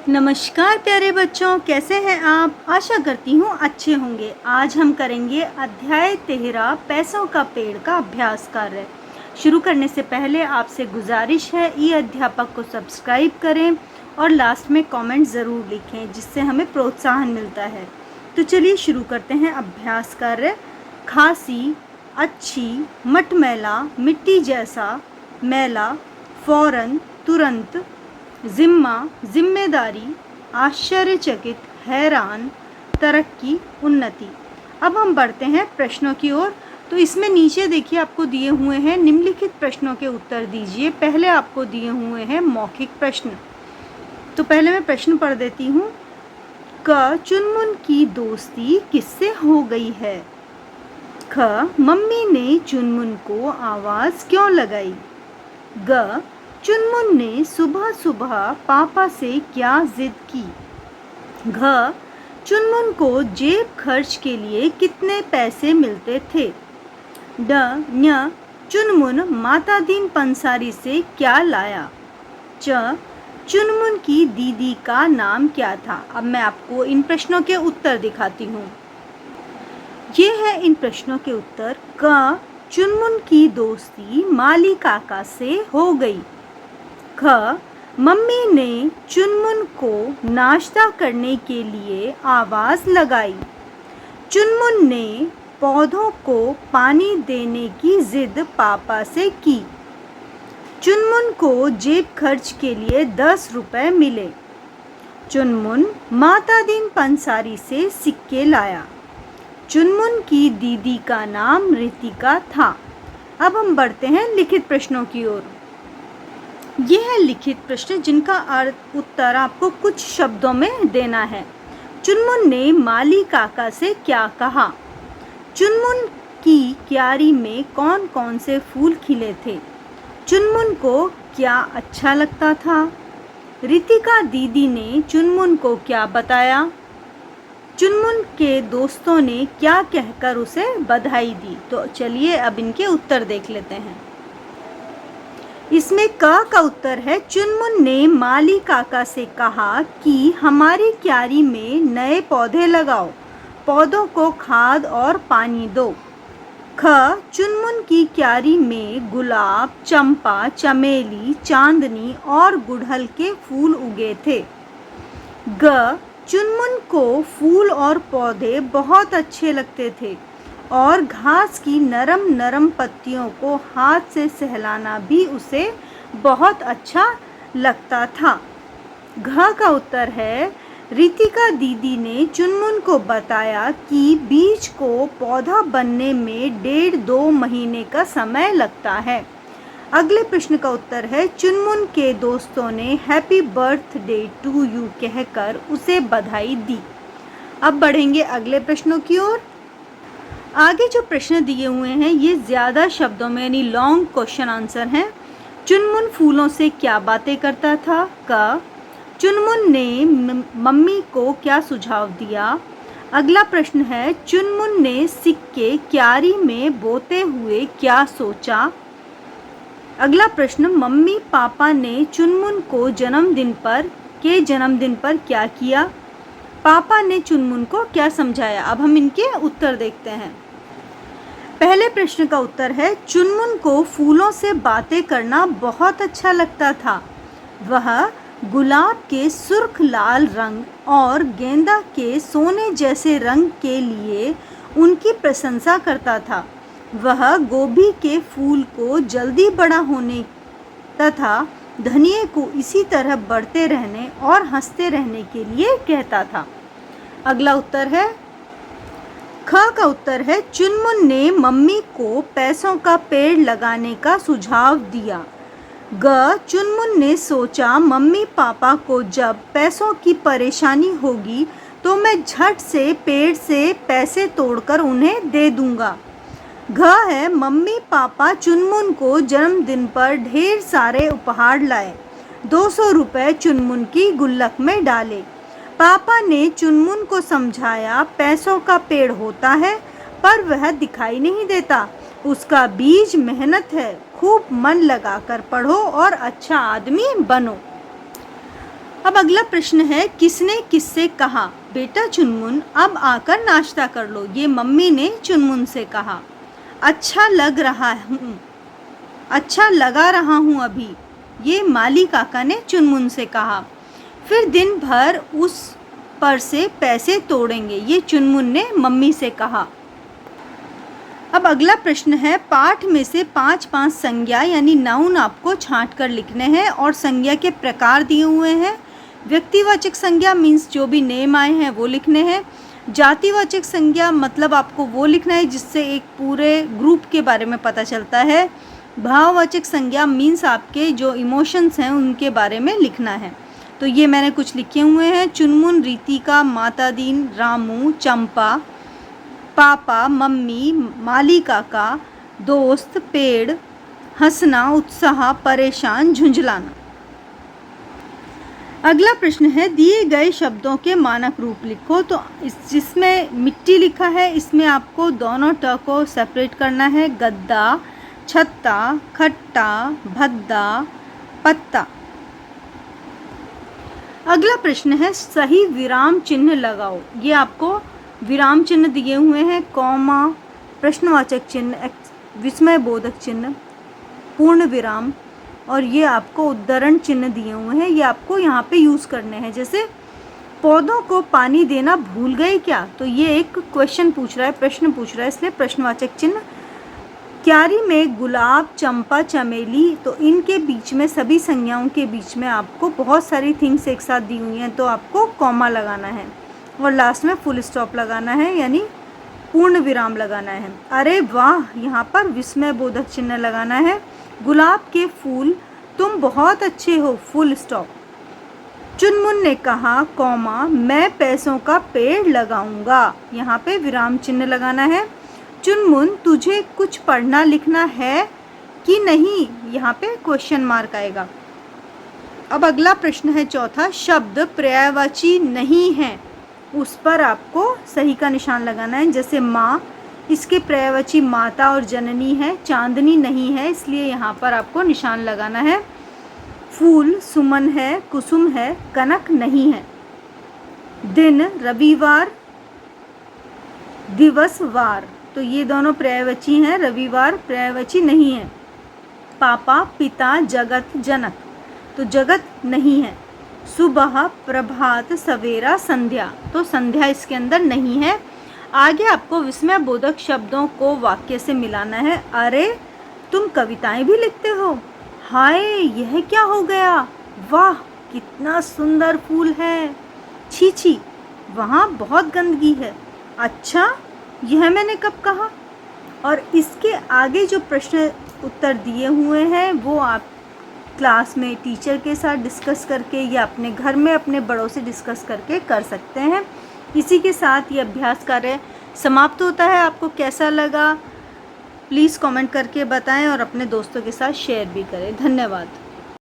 नमस्कार प्यारे बच्चों, कैसे हैं आप। आशा करती हूँ अच्छे होंगे। आज हम करेंगे अध्याय 13 पैसों का पेड़ का अभ्यास कार्य। शुरू करने से पहले आपसे गुजारिश है, ई अध्यापक को सब्सक्राइब करें और लास्ट में कमेंट ज़रूर लिखें, जिससे हमें प्रोत्साहन मिलता है। तो चलिए शुरू करते हैं अभ्यास कार्य। खांसी, अच्छी, मटमैला, मिट्टी जैसा, मैला, फौरन, तुरंत, जिम्मा, जिम्मेदारी, आश्चर्यचकित, हैरान, तरक्की, उन्नति। अब हम बढ़ते हैं प्रश्नों की ओर। तो इसमें नीचे देखिए आपको दिए हुए हैं निम्नलिखित प्रश्नों के उत्तर दीजिए। पहले आपको दिए हुए हैं मौखिक प्रश्न। तो पहले मैं प्रश्न पढ़ देती हूँ। क, चुनमुन की दोस्ती किससे हो गई है। ख, मम्मी ने चुनमुन को आवाज़ क्यों लगाई। ग, चुनमुन ने सुबह सुबह पापा से क्या जिद की। घ, चुनमुन को जेब खर्च के लिए कितने पैसे मिलते थे। ड, ञ, चुनमुन माता दीन पंसारी से क्या लाया। च, चुनमुन की दीदी का नाम क्या था। अब मैं आपको इन प्रश्नों के उत्तर दिखाती हूँ। ये है इन प्रश्नों के उत्तर। क, चुनमुन की दोस्ती माली काका से हो गई। ख, मम्मी ने चुनमुन को नाश्ता करने के लिए आवाज़ लगाई। चुनमुन ने पौधों को पानी देने की जिद पापा से की। चुनमुन को जेब खर्च के लिए 10 रुपए मिले। चुनमुन माता दीन पंसारी से सिक्के लाया। चुनमुन की दीदी का नाम रितिका था। अब हम बढ़ते हैं लिखित प्रश्नों की ओर। ये है लिखित प्रश्न, जिनका उत्तर आपको कुछ शब्दों में देना है। चुनमुन ने माली काका से क्या कहा। चुनमुन की क्यारी में कौन कौन से फूल खिले थे। चुनमुन को क्या अच्छा लगता था। रितिका दीदी ने चुनमुन को क्या बताया। चुनमुन के दोस्तों ने क्या कहकर उसे बधाई दी। तो चलिए अब इनके उत्तर देख लेते हैं। इसमें क का उत्तर है, चुनमुन ने माली काका से कहा कि हमारी क्यारी में नए पौधे लगाओ, पौधों को खाद और पानी दो। ख, चुनमुन की क्यारी में गुलाब, चंपा, चमेली, चांदनी और गुड़हल के फूल उगे थे। ग, चुनमुन को फूल और पौधे बहुत अच्छे लगते थे और घास की नरम नरम पत्तियों को हाथ से सहलाना भी उसे बहुत अच्छा लगता था। घ का उत्तर है, रितिका दीदी ने चुनमुन को बताया कि बीज को पौधा बनने में 1.5-2 महीने का समय लगता है। अगले प्रश्न का उत्तर है, चुनमुन के दोस्तों ने हैप्पी बर्थडे टू यू कहकर उसे बधाई दी। अब बढ़ेंगे अगले प्रश्नों की ओर। आगे जो प्रश्न दिए हुए हैं ये ज़्यादा शब्दों में यानी लॉन्ग क्वेश्चन आंसर हैं। चुनमुन फूलों से क्या बातें करता था। क, चुनमुन ने मम्मी को क्या सुझाव दिया। अगला प्रश्न है, चुनमुन ने सिक्के क्यारी में बोते हुए क्या सोचा। अगला प्रश्न, मम्मी पापा ने चुनमुन को जन्मदिन पर क्या किया। पापा ने चुनमुन को क्या समझाया। अब हम इनके उत्तर देखते हैं। पहले प्रश्न का उत्तर है, चुनमुन को फूलों से बातें करना बहुत अच्छा लगता था। वह गुलाब के सुर्ख लाल रंग और गेंदा के सोने जैसे रंग के लिए उनकी प्रशंसा करता था। वह गोभी के फूल को जल्दी बड़ा होने तथा धनिये को इसी तरह बढ़ते रहने और हंसते रहने के लिए कहता था। अगला उत्तर है, ख का उत्तर है, चुनमुन ने मम्मी को पैसों का पेड़ लगाने का सुझाव दिया। ग, चुनमुन ने सोचा मम्मी पापा को जब पैसों की परेशानी होगी तो मैं झट से पेड़ से पैसे तोड़कर उन्हें दे दूंगा। घ है, मम्मी पापा चुनमुन को जन्मदिन पर ढेर सारे उपहार लाए। 200 रुपये चुनमुन की गुल्लक में डाले। पापा ने चुनमुन को समझाया पैसों का पेड़ होता है पर वह दिखाई नहीं देता, उसका बीज मेहनत है, खूब मन लगाकर पढ़ो और अच्छा आदमी बनो। अब अगला प्रश्न है, किसने किससे कहा बेटा चुनमुन अब आकर नाश्ता कर लो। ये मम्मी ने चुनमुन से कहा। अच्छा लगा रहा हूँ अभी, ये माली काका ने चुनमुन से कहा। फिर दिन भर उस पर से पैसे तोड़ेंगे, ये चुनमुन ने मम्मी से कहा। अब अगला प्रश्न है, पाठ में से 5 संज्ञा यानी नाउन आपको छांट कर लिखने हैं और संज्ञा के प्रकार दिए हुए हैं। व्यक्तिवाचक संज्ञा मीन्स जो भी नेम आए हैं वो लिखने हैं। जातिवाचक संज्ञा मतलब आपको वो लिखना है जिससे एक पूरे ग्रुप के बारे में पता चलता है। भाववाचक संज्ञा मीन्स आपके जो इमोशंस हैं उनके बारे में लिखना है। तो ये मैंने कुछ लिखे हुए हैं। चुनमुन, रितिका, माता दीन, रामू, चंपा, पापा, मम्मी, माली काका, दोस्त, पेड़, हंसना, उत्साह, परेशान, झुंझलाना। अगला प्रश्न है, दिए गए शब्दों के मानक रूप लिखो। तो जिसमें मिट्टी लिखा है इसमें आपको दोनों ट को सेपरेट करना है। गद्दा, छत्ता, खट्टा, भद्दा, पत्ता। अगला प्रश्न है, सही विराम चिन्ह लगाओ। ये आपको विराम चिन्ह दिए हुए हैं, कॉमा, प्रश्नवाचक चिन्ह, विस्मय बोधक चिन्ह, पूर्ण विराम और ये आपको उद्धरण चिन्ह दिए हुए हैं। ये आपको यहाँ पे यूज़ करने हैं। जैसे पौधों को पानी देना भूल गए क्या, तो ये एक क्वेश्चन पूछ रहा है, प्रश्न पूछ रहा है, इसलिए प्रश्नवाचक चिन्ह। क्यारी में गुलाब, चंपा, चमेली, तो इनके बीच में सभी संज्ञाओं के बीच में आपको बहुत सारी थिंग्स एक साथ दी हुई हैं तो आपको कॉमा लगाना है और लास्ट में फुल स्टॉप लगाना है यानी पूर्ण विराम लगाना है। अरे वाह, यहाँ पर विस्मय बोधक चिन्ह लगाना है। गुलाब के फूल, तुम बहुत अच्छे हो, फुल स्टॉप। चुनमुन ने कहा, कॉमा, मैं पैसों का पेड़ लगाऊंगा, यहाँ पे विराम चिन्ह लगाना है। चुनमुन, तुझे कुछ पढ़ना लिखना है कि नहीं, यहाँ पे क्वेश्चन मार्क आएगा। अब अगला प्रश्न है चौथा, शब्द पर्यायवाची नहीं है, उस पर आपको सही का निशान लगाना है। जैसे माँ, इसके पर्यायवाची माता और जननी है, चांदनी नहीं है इसलिए यहाँ पर आपको निशान लगाना है। फूल सुमन है, कुसुम है, कनक नहीं है। दिन रविवार, दिवस वार, तो ये दोनों पर्यायवाची हैं, रविवार पर्यायवाची नहीं है। पापा, पिता, जगत, जनक, तो जगत नहीं है। सुबह, प्रभात, सवेरा, संध्या, तो संध्या इसके अंदर नहीं है। आगे आपको विस्मय बोधक शब्दों को वाक्य से मिलाना है। अरे तुम कविताएं भी लिखते हो, हाय यह क्या हो गया, वाह कितना सुंदर फूल है, छी छी वहाँ बहुत गंदगी है, अच्छा यह मैंने कब कहा। और इसके आगे जो प्रश्न उत्तर दिए हुए हैं वो आप क्लास में टीचर के साथ डिस्कस करके या अपने घर में अपने बड़ों से डिस्कस करके कर सकते हैं। इसी के साथ ये अभ्यास कार्य समाप्त होता है। आपको कैसा लगा प्लीज़ कमेंट करके बताएं और अपने दोस्तों के साथ शेयर भी करें। धन्यवाद।